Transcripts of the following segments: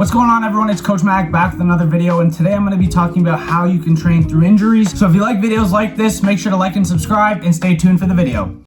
What's going on, everyone? It's Coach Mac back with another video, and today I'm going to be talking about how you can train through injuries. So if you like videos like this, make sure to like and subscribe and stay tuned for the video.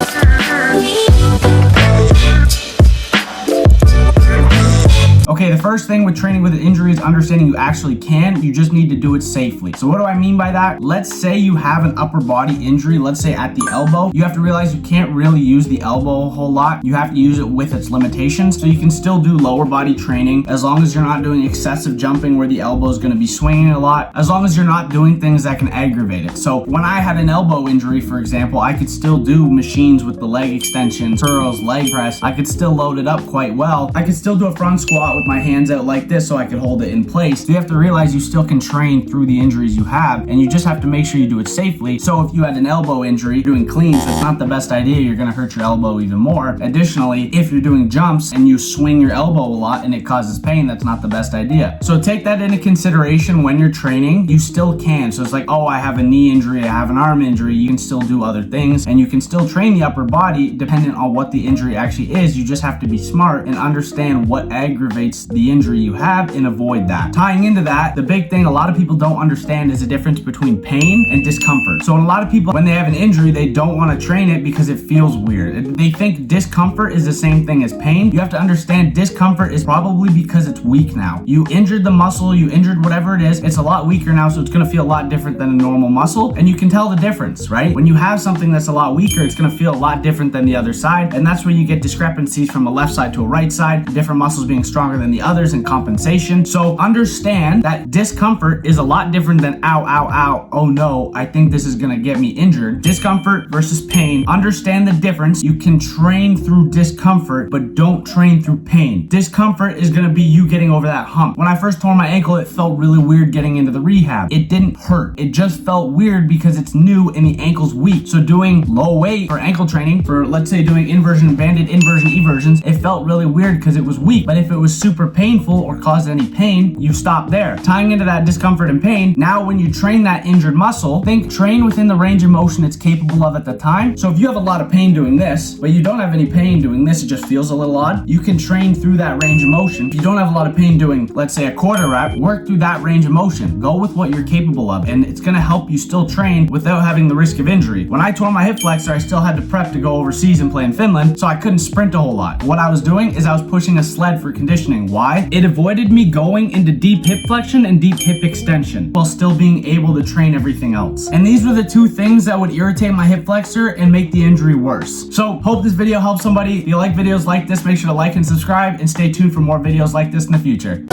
Okay, the first thing with training with an injury is understanding you actually can. You just need to do it safely. So what do I mean by that? Let's say you have an upper body injury, let's say at the elbow. You have to realize you can't really use the elbow a whole lot. You have to use it with its limitations. So you can still do lower body training as long as you're not doing excessive jumping where the elbow is going to be swinging a lot, as long as you're not doing things that can aggravate it. So when I had an elbow injury, for example, I could still do machines with the leg extension, curls, leg press. I could still load it up quite well. I could still do a front squat with my hands out like this so I could hold it in place. So you have to realize you still can train through the injuries you have, and you just have to make sure you do it safely. So if you had an elbow injury, doing cleans, that's not the best idea. You're going to hurt your elbow even more. Additionally, if you're doing jumps and you swing your elbow a lot and it causes pain, that's not the best idea. So take that into consideration when you're training. You still can. So it's like, oh, I have a knee injury, I have an arm injury. You can still do other things, and you can still train the upper body depending on what the injury actually is. You just have to be smart and understand what aggravates the injury you have and avoid that. Tying into that, the big thing a lot of people don't understand is the difference between pain and discomfort. So a lot of people, when they have an injury, they don't want to train it because it feels weird. They think discomfort is the same thing as pain. You have to understand discomfort is probably because it's weak now. You injured the muscle, you injured whatever it is, it's a lot weaker now, so it's going to feel a lot different than a normal muscle, and you can tell the difference, right? When you have something that's a lot weaker, it's going to feel a lot different than the other side, and that's where you get discrepancies from a left side to a right side, different muscles being stronger than the others and compensation. So understand that discomfort is a lot different than ow, ow, ow, oh no, I think this is gonna get me injured. Discomfort versus pain. Understand the difference. You can train through discomfort, but don't train through pain. Discomfort is gonna be you getting over that hump. When I first tore my ankle, it felt really weird getting into the rehab. It didn't hurt. It just felt weird because it's new and the ankle's weak. So doing low weight for ankle training, for let's say doing inversion banded, inversion eversions, it felt really weird because it was weak. But if it was super painful or caused any pain, you stop there. Tying into that discomfort and pain, now when you train that injured muscle, train within the range of motion it's capable of at the time. So if you have a lot of pain doing this, but you don't have any pain doing this, it just feels a little odd, you can train through that range of motion. If you don't have a lot of pain doing, let's say, a quarter rep, work through that range of motion. Go with what you're capable of, and it's gonna help you still train without having the risk of injury. When I tore my hip flexor, I still had to prep to go overseas and play in Finland, so I couldn't sprint a whole lot. What I was doing is I was pushing a sled for conditioning. Why? It avoided me going into deep hip flexion and deep hip extension while still being able to train everything else. And these were the two things that would irritate my hip flexor and make the injury worse. So hope this video helps somebody. If you like videos like this, make sure to like and subscribe and stay tuned for more videos like this in the future.